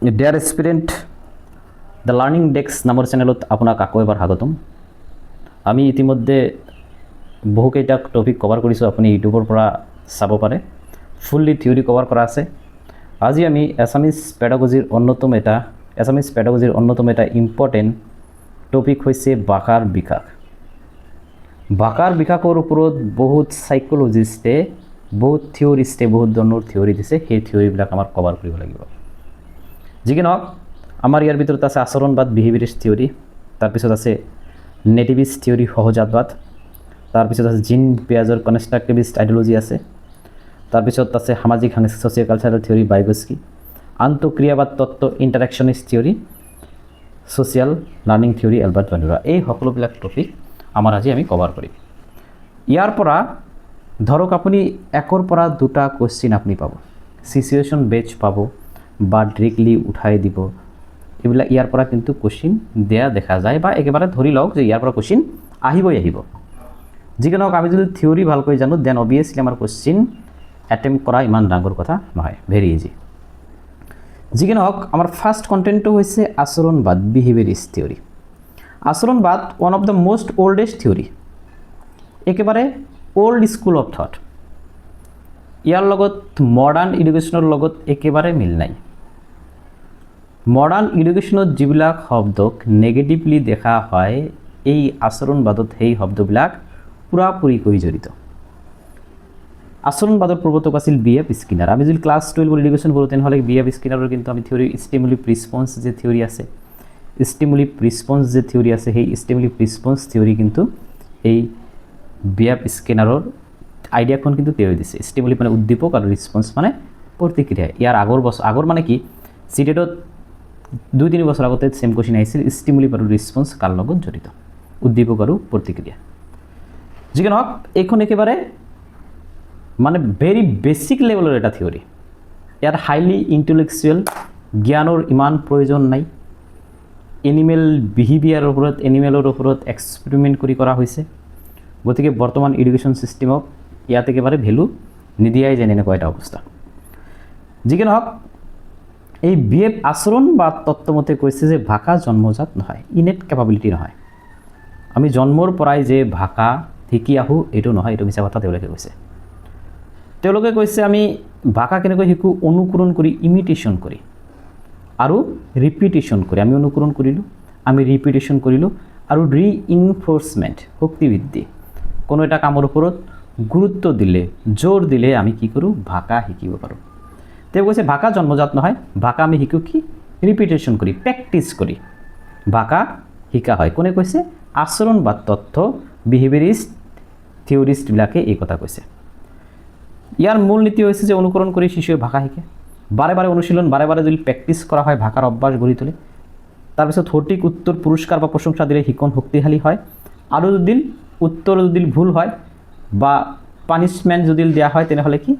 Dear student, the learning desk নামৰ চেনেলত আপোনাক আকৌ এবাৰ স্বাগতম। আমি ইতিমধ্যে বহুকেইটা টপিক কভাৰ কৰিছোঁ, আপুনি ইউটিউবৰ পৰা চাব পাৰে। ফুল্লি থিয়ৰি কভাৰ কৰা আছে। আজি আমি এছামিজ পেডাগজিৰ অন্যতম এটা ইম্পৰ্টেণ্ট টপিক হৈছে ভাষাৰ বিকাশ। ভাষাৰ বিকাশৰ ওপৰত বহুত সাইকোলজিষ্টে, বহুত থিয়ৰিষ্টে বহুত ধৰণৰ থিয়ৰি দিছে। সেই থিয়ৰিবিলাক আমাৰ কভাৰ কৰিব লাগিব। যি কি নহওক, আমাৰ ইয়াৰ ভিতৰত আছে আচৰণবাদ, বিহেভিয়াৰিষ্ট থিয়ৰি, তাৰপিছত আছে নেটিভিষ্ট থিয়ৰি, সহজাতবাদ, তাৰপিছত আছে জিন পিয়াজৰ কনষ্ট্ৰাক্টিভিষ্ট আইডিঅলজি আছে, তাৰপিছত আছে সামাজিক ছ'চিয়েল কালচাৰেল থিয়ৰি, বাইগস্কি, আন্তঃক্ৰিয়াবাদ তত্ত্ব, interactionist theory, social learning theory, Albert Bandura. এই সকলোবিলাক টপিক আমাৰ আজি আমি কভাৰ কৰিম। ইয়াৰ পৰা ধৰক আপুনি 1ৰ পৰা 2টা কুৱেশ্যন আপুনি পাব, চিচুৱেশ্যন বেচ পাব বা ডিৰেক্টলি উঠাই দিব। এইবিলাক ইয়াৰ পৰা কিন্তু কুৱেশ্যন দিয়া দেখা যায়, বা একেবাৰে ধৰি লওক যে ইয়াৰ পৰা কুৱেশ্যন আহিব। যি কি নহওক, আমি যদি থিয়ৰি ভালকৈ জানো দেন অবভিয়াছলি আমাৰ কুৱেশ্যন এটেম্প কৰা ইমান ডাঙৰ কথা নহয়, ভেৰি ইজি। যি কি নহওক, আমাৰ ফাৰ্ষ্ট কণ্টেণ্টটো হৈছে আচৰণবাদ, বিহেভিয়াৰিষ্ট থিয়ৰি। আচৰণবাদ one of the most oldest theory, একেবাৰে অল্ড স্কুল অফ থট। ইয়াৰ লগত মডাৰ্ণ এডুকেশ্যনৰ লগত একেবাৰে মিল নাই। মডাৰ্ণ এডুকেশ্যনত যিবিলাক শব্দক নেগেটিভলি দেখা হয়, এই আচৰণবাদত সেই শব্দবিলাক পুৰাপুৰিকৈ জড়িত। আচৰণবাদৰ প্ৰৱৰ্তক আছিল BF স্কিনাৰ। আমি যদি ক্লাছ 12 এডুকেশ্যন পঢ়োঁ তেনেহ'লে BF স্কিনাৰৰ কিন্তু আমি থিয়ৰি ষ্টিমুলি ৰিছপন্স যে থিয়ৰি আছে, সেই ষ্টিমুলি ৰিছপন্স থিয়ৰি কিন্তু এই BF স্কিনাৰৰ আইডিয়াখন কিন্তু তেওঁ দিছে। ষ্টিমুলি মানে উদ্দীপক আৰু ৰিছপন্স মানে প্ৰতিক্ৰিয়া। ইয়াৰ আগৰ মানে কি, চিটেটত 2-3 বছৰ আগতে চেম কুৱেশ্যন আহিছিল, ষ্টিমুলি আৰু ৰিছপন্স কাৰ লগত জড়িত, উদ্দীপক আৰু প্ৰতিক্ৰিয়া। যি কি নহওক, এইখন একেবাৰে মানে ভেৰি বেছিক লেভেলৰ এটা থিয়ৰি। ইয়াত হাইলি ইণ্টেলেকচুৱেল, জ্ঞানৰ ইমান প্ৰয়োজন নাই। এনিমেল বিহেভিয়াৰৰ ওপৰত, এনিমেলৰ ওপৰত এক্সপেৰিমেণ্ট কৰা হৈছে। গতিকে বৰ্তমান এডুকেশ্যন ছিষ্টেমক ইয়াত একেবাৰে ভেলু নিদিয়াই যেন এনেকুৱা এটা অৱস্থা। যি কি নহওক, এই BF আচৰণবাদ তত্ত্বমতে কৈছে যে ভাষা জন্মজাত নহয়, ইনেট কেপাবিলিটি নহয়। আমি জন্মৰ পৰাই যে ভাষা শিকি আহোঁ এইটো নহয়, এইটো মিছা কথা তেওঁলোকে কৈছে। তেওঁলোকে কৈছে আমি ভাষা কেনেকৈ শিকোঁ, অনুকৰণ কৰি, ইমিটেশ্যন কৰি আৰু ৰিপিটেশ্যন কৰি। আমি অনুকৰণ কৰিলোঁ, আমি ৰিপিটেশ্যন কৰিলোঁ, আৰু ৰিইনফৰ্চমেণ্ট, শক্তিবৃদ্ধি। কোনো এটা কামৰ ওপৰত গুৰুত্ব দিলে, জোৰ দিলে আমি কি কৰোঁ, ভাষা শিকিব পাৰোঁ। তেওঁ কৈছে ভাষা জন্মজাত নহয়, ভাষা আমি শিকোঁ কি, ৰিপিটেশ্যন কৰি, প্ৰেক্টিচ কৰি ভাষা শিকা হয়। কোনে কৈছে? আচৰণবাদ তত্ত্ব, বিহেভিয়াৰিষ্ট থিয়ৰিষ্টবিলাকে এই কথা কৈছে। ইয়াৰ মূল নীতি হৈছে যে অনুকৰণ কৰি শিশুৱে ভাষা শিকে। বাৰে বাৰে অনুশীলন, বাৰে বাৰে যদি প্ৰেক্টিচ কৰা হয়, ভাষাৰ অভ্যাস গঢ়ি তোলে। তাৰপিছত সঠিক উত্তৰ, পুৰস্কাৰ বা প্ৰশংসা দিলে শিকন শক্তিশালী হয়। আৰু যদি উত্তৰ ভুল হয় বা পানিছমেণ্ট যদি দিয়া হয় তেনেহ'লে কি,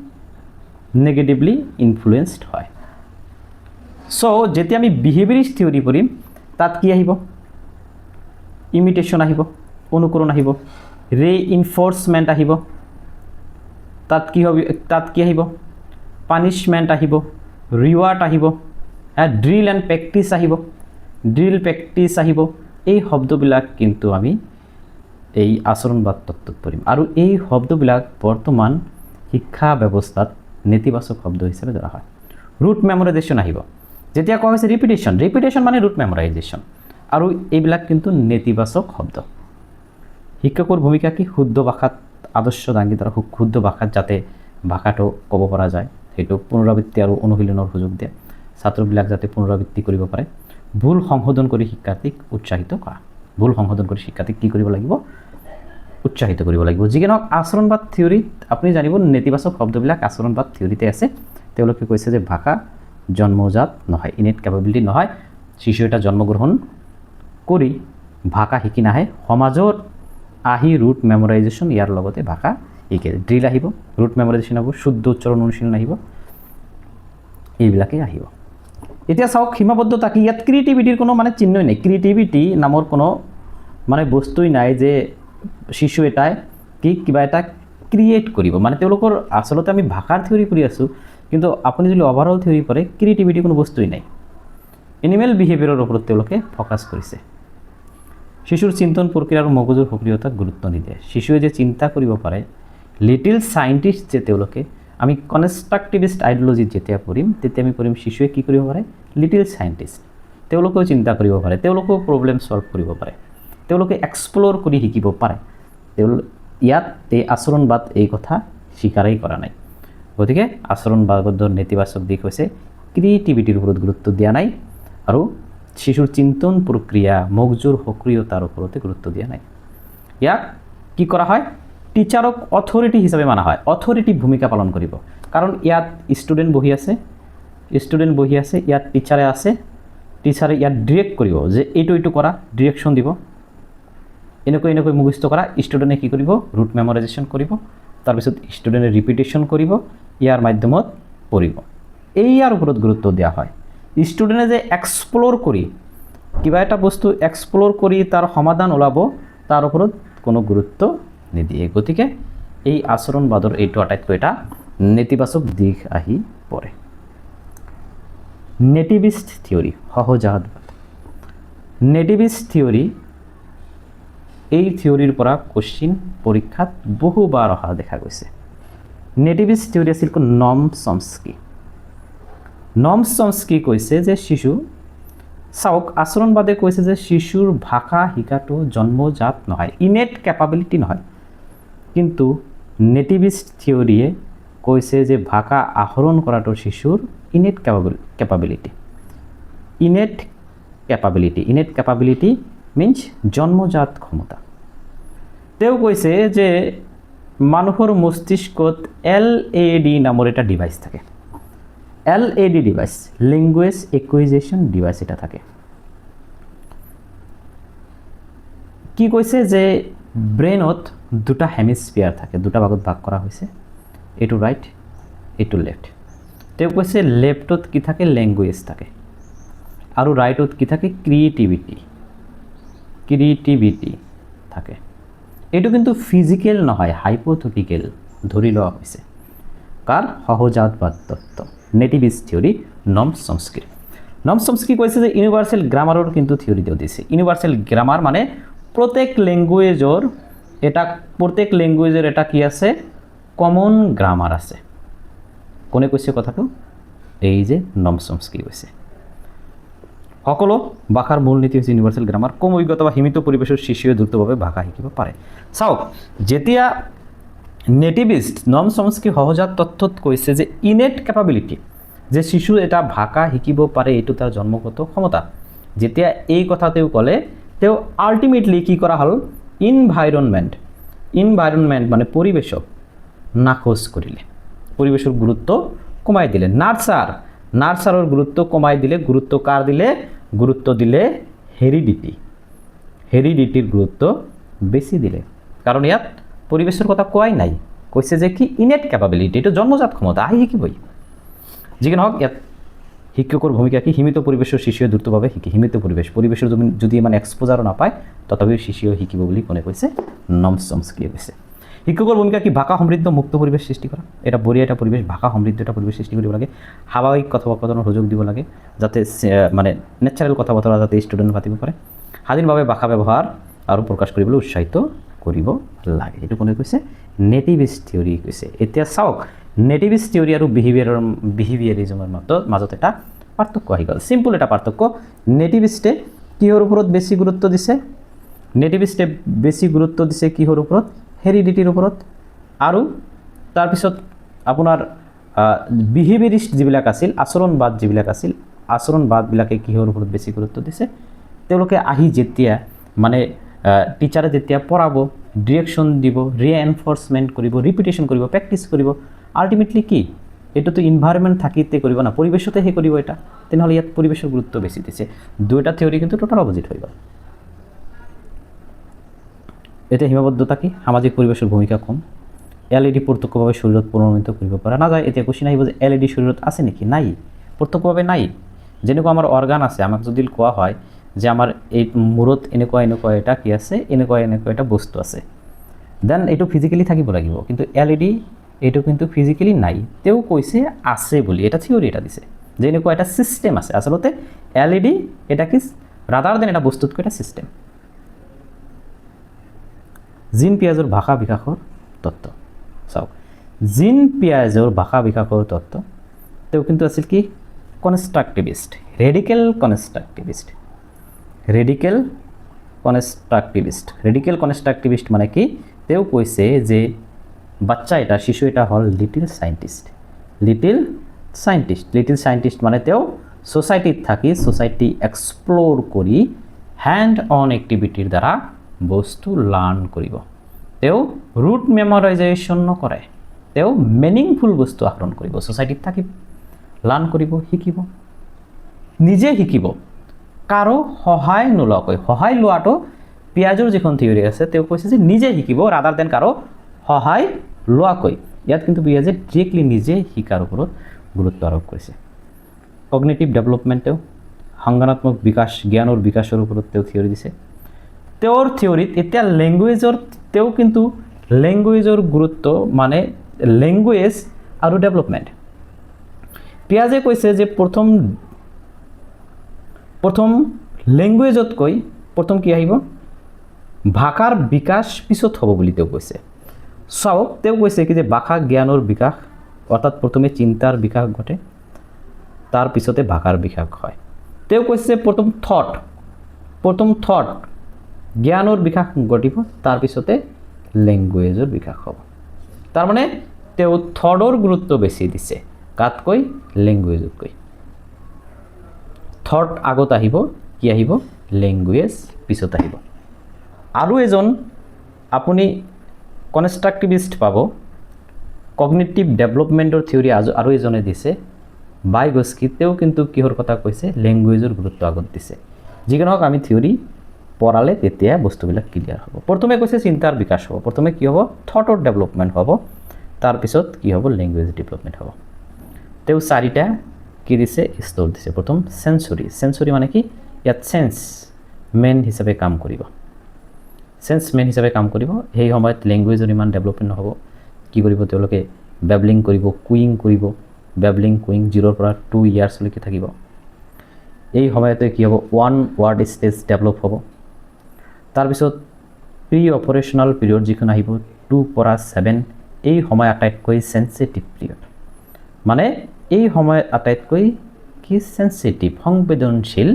নেগেটিভলি ইনফ্লুৱেঞ্চড হয়। চ' যেতিয়া আমি বিহেভিয়াৰিষ্ট থিয়ৰি পঢ়িম, তাত কি আহিব, ইমিটেশ্যন আহিব, অনুকৰণ আহিব, ৰিইনফৰ্চমেণ্ট আহিব, তাত কি আহিব, পানিছমেণ্ট আহিব, ৰিৱাৰ্ড আহিব, ড্ৰিল এণ্ড প্ৰেক্টিচ আহিব। এই শব্দবিলাক কিন্তু আমি এই আচৰণবাদ তত্ত্বত পঢ়িম। আৰু এই শব্দবিলাক বৰ্তমান শিক্ষা ব্যৱস্থাত নেতিবাচক শব্দ হিচাপে ধৰা হয়। ৰুট মেমৰাইজেশ্যন আহিব। যেতিয়া কোৱা হৈছে ৰিপিটেশ্যন মানে ৰুট মেমৰাইজেশ্যন, আৰু এইবিলাক কিন্তু নেতিবাচক শব্দ। শিক্ষকৰ ভূমিকা কি, শুদ্ধ ভাষাত আদৰ্শ দাঙি ধৰা, শুদ্ধ ভাষাত যাতে ভাষাটো ক'ব পৰা যায়, সেইটো পুনৰাবৃত্তি আৰু অনুশীলনৰ সুযোগ দিয়ে, ছাত্ৰবিলাক যাতে পুনৰাবৃত্তি কৰিব পাৰে। ভুল সংশোধন কৰি শিক্ষাৰ্থীক উৎসাহিত কৰা। কি কৰিব লাগিব, উৎসাহিত কৰিব লাগিব। যি কি নহওক, আচৰণবাদ থিয়ৰিত আপুনি জানিব নেতিবাচক শব্দবিলাক আচৰণবাদ থিয়ৰিতে আছে। তেওঁলোকে কৈছে যে ভাষা জন্মজাত নহয়, ইনেট কেপাবিলিটি নহয়। শিশু এটা জন্মগ্ৰহণ কৰি ভাষা শিকি নাহে, সমাজত আহি ৰুট মেমৰাইজেশ্যন, ইয়াৰ লগতে ভাষা শিকে। ড্ৰিল আহিব, ৰুট মেমৰাইজেশ্যন আহিব, শুদ্ধ উচ্চাৰণ অনুশীলন আহিব, এইবিলাকেই আহিব। এতিয়া চাওক সীমাবদ্ধতা কি, ইয়াত ক্ৰিয়েটিভিটিৰ কোনো মানে চিহ্নই নাই। ক্ৰিয়েটিভিটি নামৰ কোনো মানে বস্তুই নাই যে শিশু এটাই কিবা এটা ক্ৰিয়েট কৰিব। মানে তেওঁলোকৰ আচলতে আমি ভাষাৰ থিয়ৰি পঢ়ি আছোঁ, কিন্তু আপুনি যদি অভাৰঅল থিয়ৰি পঢ়ে, ক্ৰিয়েটিভিটি কোনো বস্তুই নাই। এনিমেল বিহেভিয়াৰৰ ওপৰত তেওঁলোকে ফ'কাছ কৰিছে। শিশুৰ চিন্তন প্ৰক্ৰিয়া আৰু মগজুৰ সক্ৰিয়তাক গুৰুত্ব নিদিয়ে। শিশুৱে যে চিন্তা কৰিব পাৰে, লিটিল চাইণ্টিষ্ট যে তেওঁলোকে, আমি কনষ্ট্ৰাকটিভিষ্ট আইডিঅলজিত যেতিয়া পঢ়িম তেতিয়া আমি পঢ়িম শিশুৱে কি কৰিব পাৰে, লিটিল চাইণ্টিষ্ট। তেওঁলোকেও চিন্তা কৰিব পাৰে, তেওঁলোকেও প্ৰব্লেম ছল্ভ কৰিব পাৰে, তেওঁলোকে এক্সপ্ল'ৰ কৰি শিকিব পাৰে। ইয়াত এই আচৰণবাদ এই কথা স্বীকাৰেই কৰা নাই। গতিকে আচৰণবাদৰ নেতিবাচক দিশ হৈছে ক্ৰিয়েটিভিটিৰ ওপৰত গুৰুত্ব দিয়া নাই আৰু শিশুৰ চিন্তন প্ৰক্ৰিয়া মগজুৰ সক্ৰিয়তাৰ ওপৰতে গুৰুত্ব দিয়া নাই। ইয়াক কি কৰা হয়, টিচাৰক অথৰিটি হিচাপে মানা হয়, অথৰিটি ভূমিকা পালন কৰিব। কাৰণ ইয়াত ষ্টুডেণ্ট বহি আছে, ইয়াত টিচাৰে আছে, টিচাৰে ইয়াত ডিৰেক্ট কৰিব যে এইটো কৰা, ডিৰেকশ্যন দিব, এনেকৈ মুখস্থ কৰা। ষ্টুডেণ্টে কি কৰিব, ৰুট মেমৰাইজেশ্যন কৰিব, তাৰপিছত ষ্টুডেণ্টে ৰিপিটেশ্যন কৰিব, ইয়াৰ মাধ্যমত পঢ়িব। ইয়াৰ ওপৰত গুৰুত্ব দিয়া হয়। ষ্টুডেণ্টে যে এক্সপ্ল'ৰ কৰি কিবা এটা বস্তু এক্সপ্ল'ৰ কৰি তাৰ সমাধান ওলাব, তাৰ ওপৰত কোনো গুৰুত্ব নিদিয়ে। গতিকে এই আচৰণবাদৰ এইটো আটাইতকৈ এটা নেতিবাচক দিশ আহি পৰে। নেটিভিষ্ট থিয়ৰী, সহজাতবাদ। নেটিভিষ্ট থিয়ৰী, এই থিয়ৰীৰ পৰা কোশ্চিন পৰীক্ষাত বহুবাৰ অহা দেখা গৈছে। নেটিভিষ্ট থিয়ৰী আছিল নম চমস্কি। নম চমস্কি কৈছে যে শিশু, চাওক আচৰণবাদে কৈছে যে শিশুৰ ভাষা শিকাটো জন্মজাত নহয়, ইনেট কেপাবিলিটি নহয়। কিন্তু নেটিভিষ্ট থিয়ৰীয়ে কৈছে যে ভাষা আহৰণ কৰাটো শিশুৰ innate capability. Innate capability means জন্মজাত ক্ষমতা। তেওঁ কৈছে যে মানুহৰ মস্তিষ্কত LAD নামৰ এটা ডিভাইচ থাকে। LAD device, language acquisition device, এটা থাকে। কি কৈছে যে ব্ৰেইনত দুটা হেমিস্ফিয়াৰ থাকে, দুটা ভাগত ভাগ কৰা হৈছে, এইটো ৰাইট, এইটো লেফ্ট। তেওঁ কৈছে লেফ্টত কি থাকে, লেংগুৱেজ থাকে, আৰু ৰাইটত কি থাকে, ক্ৰিয়েটিভিটি থাকে। এইটো কিন্তু ফিজিকেল নহয়, হাইপোথেটিকেল ধৰি লোৱা হৈছে। কাৰ? সহজাতবাদ তত্ত্ব, নেটিভিষ্ট থিয়ৰী, নম চমস্কিৰ। নম চমস্কি কৈছে যে ইউনিভাৰ্চেল গ্ৰামাৰৰ কিন্তু থিয়ৰী তেওঁ দিছে। ইউনিভাৰ্চেল গ্ৰামাৰ মানে প্ৰত্যেক লেংগুৱেজৰ এটা কি আছে, কমন গ্ৰামাৰ আছে। কোনে কৈছে কথাটো? এই যে নম চমস্কি কৈছে। সকলো ভাষাৰ মূলনীতি হৈছে ইউনিভাৰ্চেল গ্ৰামাৰ। কম অভিজ্ঞতা বা সীমিত পৰিৱেশৰ শিশুৱে দ্ৰুতভাৱে ভাষা শিকিব পাৰে। চাওক, যেতিয়া নেটিভিষ্ট নম চমস্কি সহজাত তত্ত্বত কৈছে যে ইনেট কেপাবিলিটি, যে শিশু এটা ভাষা শিকিব পাৰে, এইটো তাৰ জন্মগত ক্ষমতা। যেতিয়া এই কথা তেওঁ ক'লে, তেওঁ আল্টিমেটলি কি কৰা হ'ল, ইনভাইৰনমেণ্ট মানে পৰিৱেশক নাকচ কৰিলে, পৰিৱেশৰ গুৰুত্ব কমাই দিলে। নাৰ্চাৰৰ গুৰুত্ব কমাই দিলে। গুৰুত্ব কাৰ দিলে? গুৰুত্ব দিলে হেৰিডিটিৰ গুৰুত্ব বেছি দিলে। কাৰণ ইয়াত পৰিৱেশৰ কথা কোৱাই নাই, কৈছে যে কি ইনেট কেপাবিলিটি, এইটো জন্মজাত ক্ষমতা, আহি শিকিবই। যি কি নহওক, ইয়াত শিক্ষকৰ ভূমিকা কি? সীমিত পৰিৱেশৰ শিশুৱে দ্ৰুতভাৱে শিকে। সীমিত পৰিৱেশৰ যদি মানে এক্সপ'জাৰো নাপায়, তথাপিও শিশুৱে শিকিব বুলি কোনে কৈছে? নম চমস্কিয়ে কৈছে। শিক্ষকৰ ভূমিকা কি? ভাষা সমৃদ্ধ মুক্ত পৰিৱেশ সৃষ্টি কৰা। এটা বঢ়িয়া এটা পৰিৱেশ, ভাষা সমৃদ্ধ এটা পৰিৱেশ সৃষ্টি কৰিব লাগে। স্বাভাৱিক কথোপকথনৰ সুযোগ দিব লাগে, যাতে মানে নেচাৰেল কথা বতৰা যাতে ষ্টুডেণ্ট পাতিব পাৰে। স্বাধীনভাৱে ভাষা ব্যৱহাৰ আৰু প্ৰকাশ কৰিবলৈ উৎসাহিত কৰিব লাগে। এইটো কোনে কৈছে? নেটিভিষ্ট থিয়ৰী কৈছে। এতিয়া চাওক, নেটিভিষ্ট থিয়ৰী আৰু বিহেভিয়াৰিজমৰ মাজত এটা পাৰ্থক্য আহি গ'ল। চিম্পল এটা পাৰ্থক্য। নেটিভিষ্টে কিহৰ ওপৰত বেছি গুৰুত্ব দিছে? নেটিভিষ্টে বেছি গুৰুত্ব দিছে কিহৰ ওপৰত? হেৰিডিটিৰ ওপৰত। আৰু তাৰপিছত আপোনাৰ বিহেভিয়াৰিষ্ট যিবিলাক আছিল, আচৰণবাদবিলাকে কিহৰ ওপৰত বেছি গুৰুত্ব দিছে? তেওঁলোকে আহি যেতিয়া মানে টিচাৰে যেতিয়া পঢ়াব, ডিৰেকশ্যন দিব, ৰিএনফৰ্চমেণ্ট কৰিব, ৰিপিটেশ্যন কৰিব, প্ৰেক্টিছ কৰিব, আল্টিমেটলি কি? এইটোতো ইনভাইৰনমেণ্ট থাকিতে কৰিব না, পৰিৱেশতে সেই কৰিব এটা। তেনেহ'লে ইয়াত পৰিৱেশৰ গুৰুত্ব বেছি দিছে। দুয়োটা থিয়ৰী কিন্তু টোটাল অপজিট হৈ গ'ল। এতিয়া সীমাবদ্ধতা কি? সামাজিক পৰিৱেশৰ ভূমিকা কম। LED প্ৰত্যক্ষভাৱে শৰীৰত পুনৰ্নিৰ্মিত কৰিব পৰা নাযায়। এতিয়া কোশ্চিন আহিব যে LED শৰীৰত আছে নেকি? নাই, প্ৰত্যক্ষভাৱে নাই। যেনেকুৱা আমাৰ অৰ্গান আছে, আমাক যদি কোৱা হয় যে আমাৰ এই মূৰত এনেকুৱা এটা কি আছে, এনেকুৱা এটা বস্তু আছে, দেন এইটো ফিজিকেলি থাকিব লাগিব। কিন্তু LED এইটো কিন্তু ফিজিকেলি নাই। তেওঁ কৈছে আছে বুলি, এটা থিয়ৰী এটা দিছে। যেনেকুৱা এটা ছিষ্টেম আছে আচলতে এলইডি এটা কি ৰাদাৰ দেন এটা বস্তুতকৈ এটা ছিষ্টেম জিন পিয়াজৰ ভাষা বিকাশৰ তত্ত্ব চাওক জিন পিয়াজৰ ভাষা বিকাশৰ তত্ত্ব তেওঁ কিন্তু আছিল কি কনষ্ট্ৰাকটিভিষ্ট ৰেডিকেল কনষ্ট্ৰাকটিভিষ্ট মানে কি তেওঁ কৈছে যে বাচ্চা এটা শিশু এটা হ'ল লিটিল সাইণ্টিষ্ট মানে তেওঁ সোসাইটিত থাকি সোসাইটি এক্সপ্লোৰ কৰি হ্যান্ড অন এক্টিভিটিৰ দ্বাৰা বস্তু লাৰ্ণ কৰিব তেওঁ ৰুট মেমৰাইজেশ্যন নকৰে তেওঁ মিনিংফুল বস্তু আহৰণ কৰিব সোসাইটিত থাকিব লাৰ্ণ কৰিব শিকিব নিজে শিকিব কাৰো সহায় নোলোৱাকৈ সহায় লোৱাটো পিয়াজৰ যিখন থিয়ৰি আছে তেওঁ কৈছে যে নিজে শিকিব ৰাদাৰ দেন কাৰো সহায় লোৱাকৈ ইয়াত কিন্তু পিয়াজে ডিৰেক্টলি নিজে শিকাৰ ওপৰত গুৰুত্ব আৰোপ কৰিছে কগনিটিভ ডেভেলপমেণ্ট তেওঁ সংজ্ঞানাত্মক বিকাশ জ্ঞানৰ বিকাশৰ ওপৰত তেওঁ থিয়ৰি দিছে তেওঁৰ থিয়ৰিত এতিয়া তেওঁ কিন্তু লেংগুৱেজৰ গুৰুত্ব মানে লেংগুৱেজ আৰু ডেভেলপমেণ্ট পিয়াজে কৈছে যে প্ৰথম লেংগুৱেজতকৈ প্ৰথম কি আহিব ভাষাৰ বিকাশ পিছত হ'ব বুলি তেওঁ কৈছে চাওক তেওঁ কৈছে কি যে ভাষা জ্ঞানৰ বিকাশ অৰ্থাৎ প্ৰথমে চিন্তাৰ বিকাশ ঘটে তাৰ পিছতে ভাষাৰ বিকাশ হয় তেওঁ কৈছে প্ৰথম থট জ্ঞানৰ বিকাশ ঘটিব তাৰ পিছতে লেংগুৱেজৰ বিকাশ হ'ব তাৰমানে তেওঁ থটৰ গুৰুত্ব বেছি দিছে কাতকৈ লেংগুৱেজতকৈ থট আগত আহিব কি আহিব লেংগুৱেজ পিছত আহিব আৰু এজন আপুনি কনষ্ট্ৰাকটিভিষ্ট পাব কগনিটিভ ডেভেলপমেণ্টৰ থিয়ৰি আৰু এজনে দিছে বাইগস্কি তেওঁ কিন্তু কিহৰ কথা কৈছে লেংগুৱেজৰ গুৰুত্ব আগত দিছে যিকি নহওক আমি থিয়ৰি পঢ়ালে তেতিয়া বস্তুবিলাক ক্লিয়াৰ হ'ব প্ৰথমে কৈছে চিন্তাৰ বিকাশ হ'ব প্ৰথমে কি হ'ব থটৰ ডেভেলপমেণ্ট হ'ব তাৰপিছত কি হ'ব লেংগুৱেজ ডেভেলপমেণ্ট হ'ব তেওঁ চাৰিটা কি দিছে স্তৰ দিছে প্ৰথম সেন্সৰি মানে কি ইয়াত সেন্স মেন হিচাপে কাম কৰিব সেই সময়ত লেংগুৱেজৰ ইমান ডেভেলপমেণ্ট নহ'ব কি কৰিব তেওঁলোকে বেবলিং কৰিব কুইং কৰিব বেবলিং কুইং 0 পৰা 2 ইয়াৰ্ছলৈকে থাকিব এই সময়তে কি হ'ব ওৱান ৱাৰ্ড ষ্টেজ ডেভেলপ হ'ব তাৰপিছত প্ৰি অপাৰেশ্যনেল পিৰিয়ড যিখন আহিব 2 পৰা 7 এই সময় আটাইতকৈ সেন্সিটিভ পিৰিয়ড মানে এই সময় আটাইতকৈ কি সেন্সিটিভ সংবেদনশীল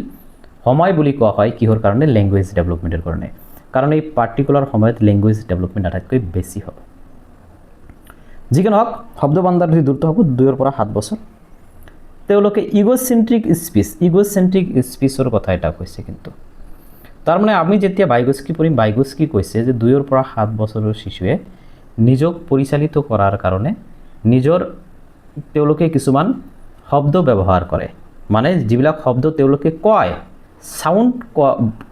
সময় বুলি কোৱা হয় কিহৰ কাৰণে লেংগুৱেজ ডেভেলপমেণ্টৰ কাৰণে কাৰণ এই পাৰ্টিকুলাৰ সময়ত লেংগুৱেজ ডেভেলপমেণ্ট আটাইতকৈ বেছি হ'ব যিকি নহওক শব্দ ভাণ্ডাৰ দূৰত্ব হ'ব 2 পৰা 7 বছৰ তেওঁলোকে ইগোচেন্ট্ৰিক স্পিচৰ কথা এটা কৈছে কিন্তু তাৰমানে আমি যেতিয়া বাইগস্কি পঢ়িম বাইগস্কি কৈছে যে 2 পৰা 7 বছৰৰ শিশুৱে নিজক পৰিচালিত কৰাৰ কাৰণে তেওঁলোকে কিছুমান শব্দ ব্যৱহাৰ কৰে মানে যিবিলাক শব্দ তেওঁলোকে কয় সাউন্ড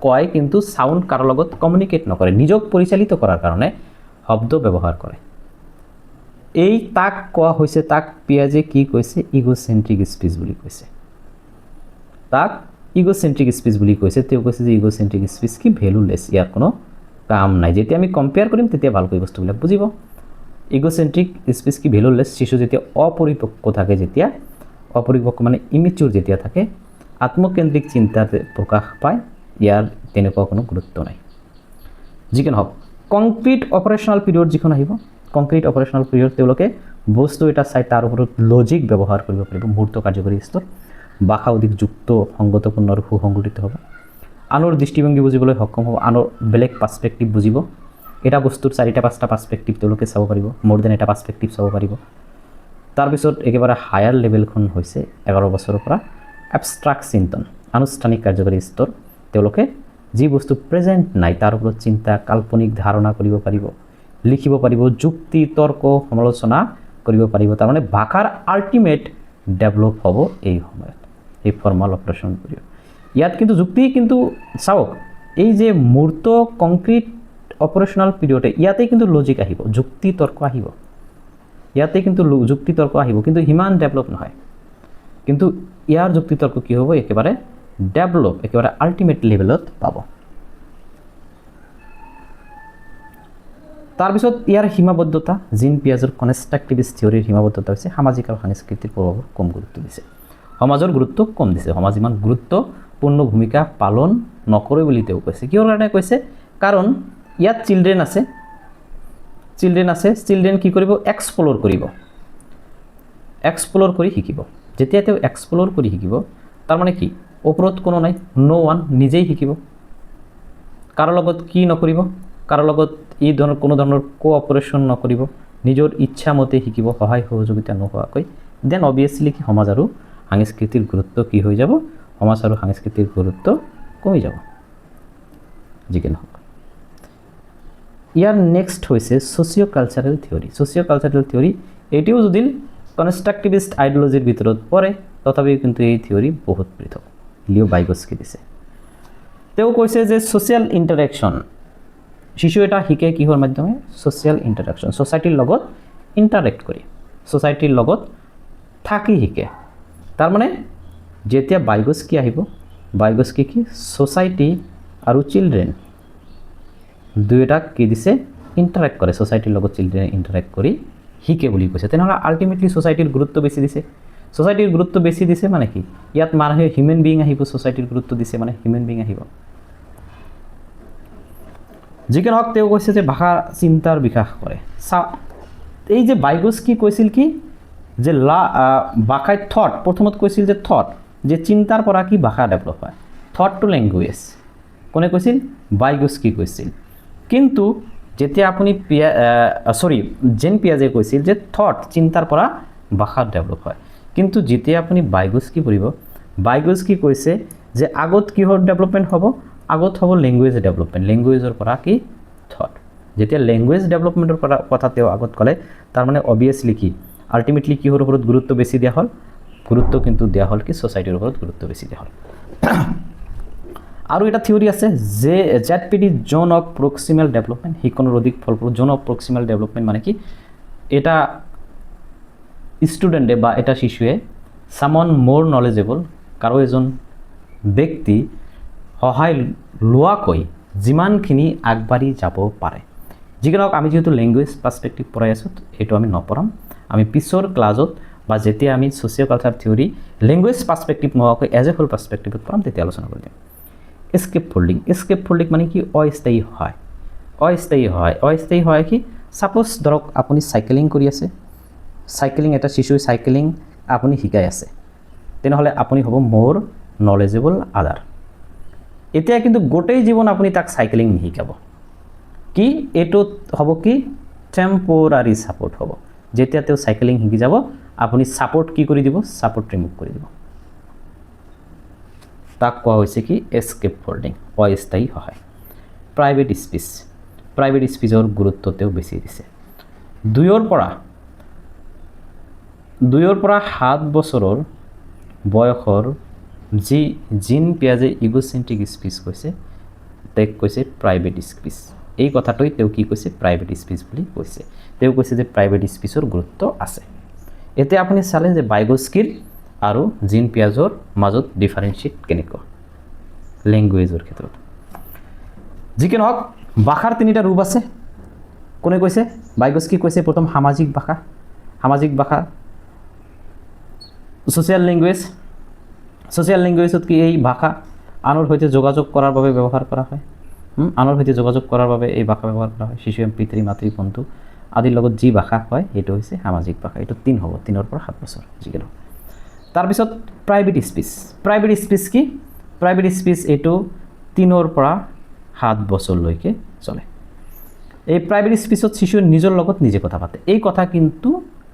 কয় কিন্তু সাউন্ড কাৰো লগত কমিউনিকেট নকৰে নিজক পৰিচালিত কৰাৰ কাৰণে শব্দ ব্যৱহাৰ কৰে এই তাক কোৱা হৈছে তাক পিয়াজে কি কৈছে ইগোচেন্ট্ৰিক স্পিচ বুলি কৈছে তেওঁ কৈছে যে ইগোচেন্ট্ৰিক স্পিচ কি ভ্যালুলেছ ইয়াৰ কোনো কাম নাই যেতিয়া আমি কম্পেয়াৰ কৰিম তেতিয়া ভালকৈ বস্তুবিলাক বুজিব ইগোচেন্ট্ৰিক স্পিচ কি ভ্যালুলেছ শিশু যেতিয়া অপৰিপক্ক মানে ইমেচিউৰ যেতিয়া থাকে আত্মকেন্দ্ৰিক চিন্তাতে প্ৰকাশ পায় ইয়াৰ তেনেকুৱা কোনো গুৰুত্ব নাই যিকি নহওক কংক্ৰিট অপাৰেশ্যনেল পিৰিয়ড যিখন আহিব তেওঁলোকে বস্তু এটা চাই তাৰ ওপৰত লজিক ব্যৱহাৰ কৰিব পাৰিব মূৰ্ত কাৰ্যকৰী স্তৰ ভাষা অধিক যুক্ত সংগতপূৰ্ণ আৰু সুসংগঠিত হ'ব আনৰ দৃষ্টিভংগী বুজিবলৈ সক্ষম হ'ব আনৰ বেলেগ পাৰ্সপেক্টিভ বুজিব এটা বস্তুৰ 4টা 5টা পাৰ্সপেক্টিভ তেওঁলোকে চাব পাৰিব মোৰ দেন এটা পাৰ্সপেক্টিভ চাব পাৰিব তাৰপিছত একেবাৰে হায়াৰ লেভেলখন হৈছে 11 বছৰৰ পৰা এবষ্ট্ৰাক্ট চিন্তন আনুষ্ঠানিক কাৰ্যকৰী স্তৰ তেওঁলোকে যি বস্তু প্ৰেজেন্ট নাই তাৰ ওপৰত চিন্তা কাল্পনিক ধাৰণা কৰিব পাৰিব লিখিব পাৰিব যুক্তি তৰ্ক সমালোচনা কৰিব পাৰিব তাৰমানে ভাষাৰ আল্টিমেট ডেভেলপ হ'ব এই সময়ত এই ফৰ্মাল অপাৰেশ্যন পিৰিয়ড ইয়াত কিন্তু যুক্তি কিন্তু চাওক এই যে মূৰ্ত কংক্ৰিট অপাৰেশ্যনেল পিৰিয়ডে ইয়াতে কিন্তু লজিক আহিব যুক্তি তৰ্ক আহিব কিন্তু হিমান ডেভেলপ নহয় কিন্তু ইয়াৰ যুক্তি তৰ্ক কি হ'ব একেবাৰে ডেভেলপ একেবাৰে আল্টিমেট লেভেলত পাব তাৰপিছত ইয়াৰ সীমাবদ্ধতা জিন পিয়াজৰ কনষ্ট্ৰাকটিভিষ্ট থিয়ৰিৰ সীমাবদ্ধতা হৈছে সামাজিক আৰু সাংস্কৃতিক প্ৰভাৱৰ কম গুৰুত্ব দিছে সমাজৰ গুৰুত্ব কম দিছে, সমাজ ইমান গুৰুত্বপূৰ্ণ ভূমিকা পালন নকৰে বুলি তেওঁ কৈছে। কিহৰ কাৰণে কৈছে? কাৰণ ইয়াত চিলড্ৰেন আছে, চিলড্ৰেন কি কৰিব? এক্সপ্ল'ৰ কৰিব, এক্সপ্ল'ৰ কৰি শিকিব। যেতিয়া তেওঁ এক্সপ্ল'ৰ কৰি শিকিব, তাৰমানে কি ওপৰত কোনো নাই, ন' ওৱান, নিজেই শিকিব। কাৰো লগত কি নকৰিব? কাৰো লগত এই ধৰণৰ কোনো ধৰণৰ কোঅপাৰেশ্যন নকৰিব, নিজৰ ইচ্ছামতে শিকিব, সহায় সহযোগিতা নোহোৱাকৈ। দেন অবভিয়াছলি কি সমাজ আৰু সাংস্কৃতিৰ গুৰুত্ব কি হৈ যাব? সমাজ আৰু সাংস্কৃতিৰ গুৰুত্ব কমি যাব, যিকি নহওক। ইয়াৰ নেক্সট হৈছে socio' cultural theory. Socio' cultural theory এইটোও যদি কনষ্ট্ৰাকটিভিষ্ট আইডিঅলজিৰ ভিতৰত পৰে, তথাপিও কিন্তু এই থিয়ৰী বহুত পৃথক। লিঅ' বাইগস্কি দিছে। তেওঁ কৈছে যে ছ'চিয়েল ইণ্টাৰেকশ্যন, শিশু এটা শিকে কিহৰ মাধ্যমে? ছ'চিয়েল ইণ্টাৰেকশ্যন, ছ'চাইটিৰ লগত ইণ্টাৰেক্ট কৰি, ছ'চাইটিৰ লগত থাকি শিকে। তাৰমানে যেতিয়া বাইগস্কি আহিব, বাইগস্কি কি ছ'চাইটি আৰু চিলড্ৰেন দুয়োটাক কি দিছে? ইণ্টাৰেক্ট কৰে, ছ'চাইটিৰ লগত চিলড্ৰেনে ইণ্টাৰেক্ট কৰি শিকে বুলি কৈছে। তেনেহ'লে আল্টিমেটলি ছ'চাইটিৰ গুৰুত্ব বেছি দিছে। ছ'চাইটিৰ গুৰুত্ব বেছি দিছে মানে কি? ইয়াত মানুহে হিউমেন বিং আহিব, ছ'চাইটিৰ গুৰুত্ব দিছে মানে হিউমেন বিং আহিব। যিকি নহওক তেওঁ কৈছে যে ভাষা চিন্তাৰ বিকাশ কৰে। এই যে বাইগস্কি কৈছিল কি যে ভাষাই থট, প্ৰথমত কৈছিল যে থট, যে চিন্তাৰ পৰা কি ভাষা ডেভেলপ হয়, থট টু লেংগুৱেজ। কোনে কৈছিল? বাইগস্কি কৈছিল। কিন্তু যেতিয়া আপুনি জেন পিয়াজে কৈছিল যে থট, চিন্তাৰ পৰা ভাষা ডেভেলপ হয়। কিন্তু যেতিয়া আপুনি বাইগস্কি পঢ়িব, বাইগস্কি কৈছে যে আগত কিহৰ ডেভেলপমেণ্ট হ'ব? আগত হ'ব লেংগুৱেজ ডেভেলপমেণ্ট, লেংগুৱেজৰ পৰা কি থট। যেতিয়া লেংগুৱেজ ডেভেলপমেণ্টৰ কথা তেওঁ আগত ক'লে, তাৰমানে অবভিয়াছলি কি আল্টিমেটলি কিহৰ ওপৰত গুৰুত্ব বেছি দিয়া হ'ল? গুৰুত্ব কিন্তু দিয়া হ'ল কি ছ'চাইটিৰ ওপৰত গুৰুত্ব বেছি দিয়া হ'ল। আৰু এটা থিয়ৰী আছে যে ZPD, zone of proximal development, শিক্ষণৰ অধিক ফলপ্ৰসূ। জ'ন অফ প্ৰক্সিমেল ডেভেলপমেণ্ট মানে কি? এটা ষ্টুডেণ্টে বা এটা শিশুৱে ছামন মোৰ নলেজেবল, কাৰো এজন ব্যক্তি সহায় লোৱাকৈ যিমানখিনি আগবাঢ়ি যাব পাৰে। যিকি নহওক, আমি যিহেতু লেংগুৱেজ পাৰ্চপেক্টিভ পঢ়াই আছোঁ, সেইটো আমি নপঢ়াম। আমি পিছৰ ক্লাছত বা যেতিয়া আমি socio' culture theory language perspective নোহোৱাকৈ এজ এ হোল পাৰ্চপেক্টিভত পঢ়াম, তেতিয়া আলোচনা কৰি দিম। এস্কেপ ফল্ডিং, এস্কেপ ফল্ডিং মানে কি? অস্থায়ী হয়, অস্থায়ী হয়। অস্থায়ী হয় কি? ছাপ'জ ধৰক আপুনি চাইকেলিং কৰি আছে, চাইকেলিং, এটা শিশুৱে চাইকেলিং আপুনি শিকাই আছে, তেনেহ'লে আপুনি হ'ব মোৰ নলেজেবল আদাৰ। এতিয়া কিন্তু গোটেই জীৱন আপুনি তাক চাইকেলিং নিশিকাব। কি এইটোত হ'ব কি? টেম্পৰাৰী ছাপোৰ্ট হ'ব। যেতিয়া তেওঁ চাইকেলিং শিকি যাব, আপুনি ছাপোৰ্ট কি কৰি দিব? ছাপোৰ্ট ৰিমুভ কৰি দিব। তাক কোৱা হৈছে কি? এস্কেপ ফল্ডিং, অস্থায়ী সহায়। প্ৰাইভেট স্পীচ, প্ৰাইভেট স্পীচৰ গুৰুত্ব তেওঁ বেছি দিছে। 2 পৰা 7 বছৰৰ বয়সৰ যি জিন পিয়াজে ইগোচেন্ট্ৰিক স্পীচ কৈছে, তেওঁক কৈছে প্ৰাইভেট স্পীচ। এই কথাটোই তেওঁ কি কৈছে? প্ৰাইভেট স্পীচ বুলি কৈছে। তেওঁ কৈছে যে প্ৰাইভেট স্পীচৰ গুৰুত্ব আছে। এতিয়া আপুনি চালে যে বাইগস্কিৰ আৰু জিন পিয়াজৰ মাজত ডিফাৰেঞ্চিয়েট কেনেকুৱা লেংগুৱেজৰ ক্ষেত্ৰত। যিকি নহওক, ভাষাৰ 3টা ৰূপ আছে। কোনে কৈছে? বাইগস্কি কৈছে প্ৰথম সামাজিক ভাষা, সামাজিক ভাষা, ছ'চিয়েল লেংগুৱেজ। ছ'চিয়েল লেংগুৱেজত কি? এই ভাষা আনৰ সৈতে যোগাযোগ কৰাৰ বাবে ব্যৱহাৰ কৰা হয়। আনৰ সৈতে যোগাযোগ কৰাৰ বাবে এই ভাষা ব্যৱহাৰ কৰা হয়। শিশুৱে পিতৃ মাতৃ বন্ধু আদিৰ লগত যি ভাষা কয়, সেইটো হৈছে সামাজিক ভাষা। এইটো 3 হ'ব, 3 পৰা 7 বছৰ যিকি নহওক। তাৰপিছত প্ৰাইভেট স্পীচ। প্ৰাইভেট স্পীচ কি? প্ৰাইভেট স্পীচ এইটো 3 পৰা 7 বছৰলৈকে চলে। এই প্ৰাইভেট স্পীচত শিশুৱে নিজৰ লগত নিজে কথা পাতে। এই কথা কিন্তু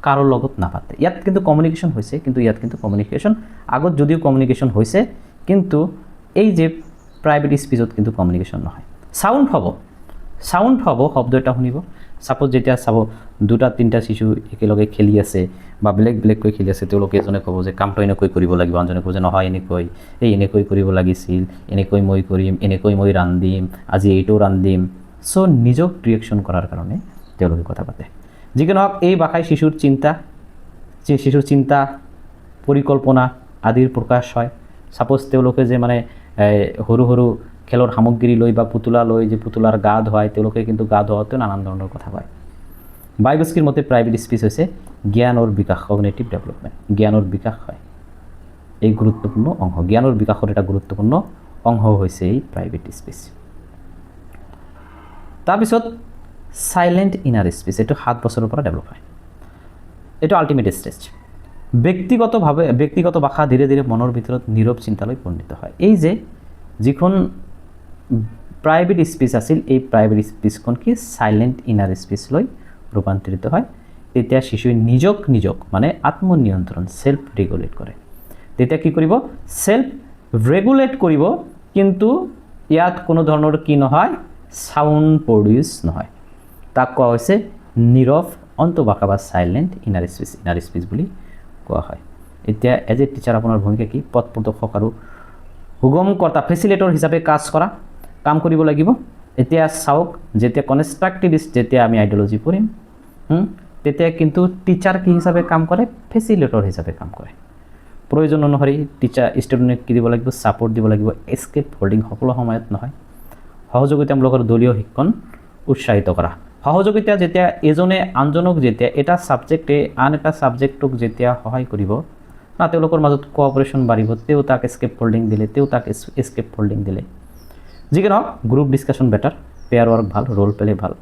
কাৰো লগত নাপাতে। ইয়াত কিন্তু কমিউনিকেশ্যন হৈছে, কিন্তু ইয়াত কিন্তু কমিউনিকেশ্যন আগত যদিও কমিউনিকেশ্যন হৈছে, কিন্তু এই যে প্ৰাইভেট স্পীচত কিন্তু কমিউনিকেশ্যন নহয়। সাউণ্ড হ'ব, সাউণ্ড হ'ব, শব্দ এটা শুনিব। ছাপ'জ যেতিয়া চাব 2-3টা শিশু একেলগে খেলি আছে বা বেলেগ বেলেগকৈ খেলি আছে, তেওঁলোকে এজনে ক'ব যে কামটো এনেকৈ কৰিব লাগিব, আনজনে ক'ব যে নহয় এনেকৈ, এনেকৈ কৰিব লাগিছিল, এনেকৈ মই কৰিম, এনেকৈ মই ৰান্ধিম, আজি এইটো ৰান্ধিম। চ' নিজক ৰিয়েকশ্যন কৰাৰ কাৰণে তেওঁলোকে কথা পাতে। যিকি নহওক, এই ভাষাই শিশুৰ চিন্তা, পৰিকল্পনা আদিৰ প্ৰকাশ হয়। ছাপ'জ তেওঁলোকে যে মানে সৰু সৰু খেলৰ সামগ্ৰী লৈ বা পুতলা লৈ যে পুতলাৰ গা ধুৱায়, তেওঁলোকে কিন্তু গা ধুৱাওঁতেও নানান ধৰণৰ কথা কয়। বাইগস্কিৰ মতে প্ৰাইভেট স্পীচ হৈছে জ্ঞানৰ বিকাশ, কগনিটিভ ডেভেলপমেণ্ট, জ্ঞানৰ বিকাশ হয়। এই গুৰুত্বপূৰ্ণ অংশ জ্ঞানৰ বিকাশৰ এটা গুৰুত্বপূৰ্ণ অংশ হৈছে এই প্ৰাইভেট স্পেচ। তাৰপিছত সাইলেণ্ট ইনাৰ স্পেচ, এইটো 7 বছৰৰ পৰা ডেভেলপ হয়, এইটো আল্টিমেট ষ্টেজ। ব্যক্তিগত ভাষা ধীৰে ধীৰে মনৰ ভিতৰত নীৰৱ চিন্তালৈ পৰিণত হয়। এই যে যিখন প্ৰাইভেট স্পেচ আছিল, এই প্ৰাইভেট স্পেচখন কি সাইলেণ্ট ইনাৰ স্পেচলৈ ৰূপান্তৰিত হয়। তেতিয়া শিশুৱে নিজক মানে আত্মনিয়ন্ত্ৰণ সেলফ ৰেগুলেট কৰে। তেতিয়া কি কৰিব, সেলফ ৰেগুলেট কৰিব, কিন্তু ইয়াত কোনো ধৰণৰ কি নহয়, সাউণ্ড প্ৰডিউচ নহয়। তাক কোৱা হৈছে নীৰৱ অন্তঃভাষা বা সাইলেণ্ট ইনাৰ স্পেচ বুলি কোৱা হয়। এতিয়া এজ এ টিচাৰ আপোনাৰ ভূমিকা কি, পথ প্ৰদৰ্শক আৰু সুগমকৰ্তা ফেচিলেটৰ হিচাপে কাম কৰিব লাগিব। এতিয়া চাওক, যেতিয়া কনষ্ট্ৰাকটিভিষ্ট যেতিয়া আমি আইডিঅলজি পঢ়িম, তেতিয়া কিন্তু টিচাৰ কি হিচাপে কাম কৰে, ফেচিলেটৰ হিচাপে কাম কৰে। প্ৰয়োজন অনুসৰি টিচাৰ ষ্টুডেণ্টক কি দিব লাগিব, ছাপোৰ্ট দিব লাগিব। এস্কেপ হোল্ডিং সকলো সময়ত নহয়। সহযোগিতামূলক আৰু দলীয় শিক্ষণ উৎসাহিত কৰা। সহযোগিতা যেতিয়া এজনে আনজনক যেতিয়া এটা ছাবজেক্টে আন এটা ছাবজেক্টক যেতিয়া সহায় কৰিব, তেওঁলোকৰ মাজত কোঅপাৰেশ্যন বাঢ়িব। তেওঁ তাক এস্কেপ হোল্ডিং দিলে, এস্কেপ হোল্ডিং দিলে। যিকি নহওক, group discussion better, pair work ভাল, ৰ'ল প্লে ভাল,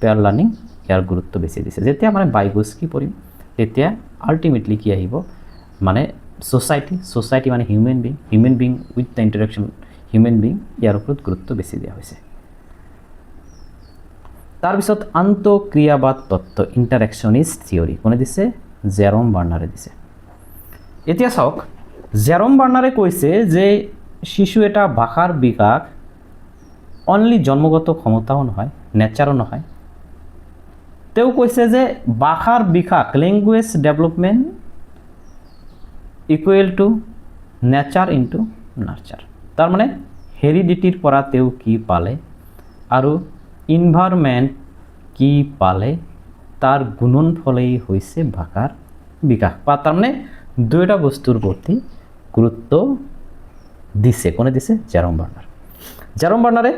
পেয়াৰ লাৰ্ণিং ইয়াৰ গুৰুত্ব বেছি দিছে। যেতিয়া মানে বাইগোজ কি কৰিম, তেতিয়া আল্টিমেটলি কি আহিব, মানে ছ'চাইটি মানে human being with the interaction human being, ইয়াৰ ওপৰত গুৰুত্ব বেছি দিয়া হৈছে। তাৰপিছত আন্তঃক্ৰিয়াবাদ তত্ত্ব, ইণ্টাৰেকশ্যনিষ্ট থিয়ৰী কোনে দিছে, জেৰম বাৰ্নাৰে দিছে। এতিয়া চাওক, জেৰম বাৰ্নাৰে কৈছে যে শিশু এটা ভাষাৰ বিকাশ অনলি জন্মগত ক্ষমতাও নহয়, নেচাৰো নহয়। তেওঁ কৈছে যে ভাষাৰ বিকাশ, language development equal to nature into nurture. তাৰমানে হেৰিডিটিৰ পৰা তেওঁ কি পালে আৰু ইনভাইৰনমেণ্ট কি পালে, তাৰ গুণনফলেই হৈছে ভাষাৰ বিকাশ। তাৰমানে দুয়োটা বস্তুৰ প্ৰতি গুৰুত্ব দিছে। কোনে দিছে, জেৰম বাৰ্নাৰ। জেৰম বাৰ্নাৰে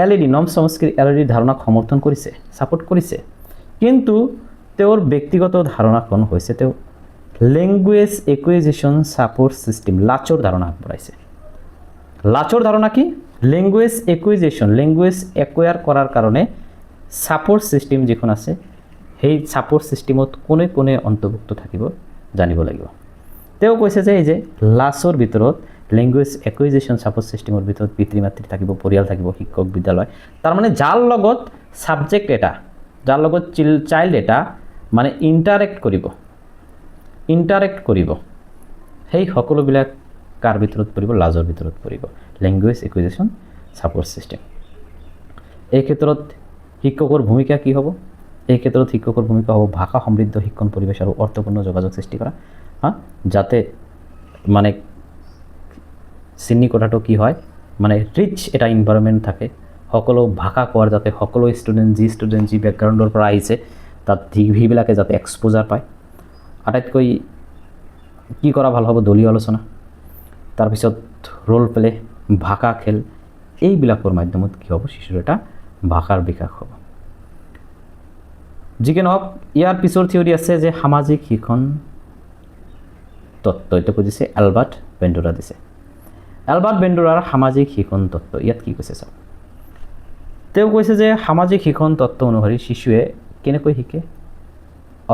এলইডি নম চমস্কিৰ এলইডি ধাৰণাক সমৰ্থন কৰিছে, ছাপোৰ্ট কৰিছে, কিন্তু তেওঁৰ ব্যক্তিগত ধাৰণাখন হৈছে তেওঁ লেংগুৱেজ একুইজিশ্যন ছাপোৰ্ট ছিষ্টেম, লাচৰ ধাৰণা আগবঢ়াইছে। লাচৰ ধাৰণা কি, লেংগুৱেজ একুইজিশ্যন, লেংগুৱেজ একুয়াৰ কৰাৰ কাৰণে ছাপোৰ্ট ছিষ্টেম যিখন আছে, সেই ছাপোৰ্ট ছিষ্টেমত কোনে কোনে অন্তৰ্ভুক্ত থাকিব জানিব লাগিব। তেওঁ কৈছে যে এই যে লাচৰ ভিতৰত লেংগুৱেজ একুইজিশ্যন ছাপোৰ্ট ছিষ্টেমৰ ভিতৰত পিতৃ মাতৃ থাকিব, পৰিয়াল থাকিব, শিক্ষক, বিদ্যালয়। তাৰমানে যাৰ লগত ছাবজেক্ট এটা, যাৰ লগত চাইল্ড এটা মানে ইণ্টাৰেক্ট কৰিব, সেই সকলোবিলাক কাৰ ভিতৰত পৰিব, লাজৰ ভিতৰত পৰিব, লেংগুৱেজ একুইজিশ্যন ছাপোৰ্ট ছিষ্টেম। এই ক্ষেত্ৰত শিক্ষকৰ ভূমিকা কি হ'ব, এই ক্ষেত্ৰত শিক্ষকৰ ভূমিকা হ'ব ভাষা সমৃদ্ধ শিক্ষণ পৰিৱেশ আৰু অৰ্থপূৰ্ণ যোগাযোগ সৃষ্টি কৰা, যাতে মানে চিনি কথাটো কি হয়, মানে ৰিচ এটা ইনভাইৰনমেণ্ট থাকে, সকলো ভাষা কোৱাৰ যাতে সকলো ষ্টুডেণ্ট যি বেকগ্ৰাউণ্ডৰ পৰা আহিছে তাত সেইবিলাকে যাতে এক্সপ'জাৰ পায়। আটাইতকৈ কি কৰা ভাল হ'ব, দলীয় আলোচনা, তাৰপিছত ৰ'ল প্লে, ভাষা খেল, এইবিলাকৰ মাধ্যমত কি হ'ব, শিশুৰ এটা ভাষাৰ বিকাশ হ'ব। যিকি নহওক, ইয়াৰ পিছৰ থিয়ৰী আছে যে সামাজিক শিক্ষণ তত্ত্ব, এইটো বুজিছে এলবাৰ্ট বেণ্ডোৰা দিছে। এলবাৰ্ট বেণ্ডোৰাৰ সামাজিক শিক্ষণ তত্ত্ব, ইয়াত কি কৈছে চাওক। তেওঁ কৈছে যে সামাজিক শিক্ষণ তত্ত্ব অনুসৰি শিশুৱে কেনেকৈ শিকে,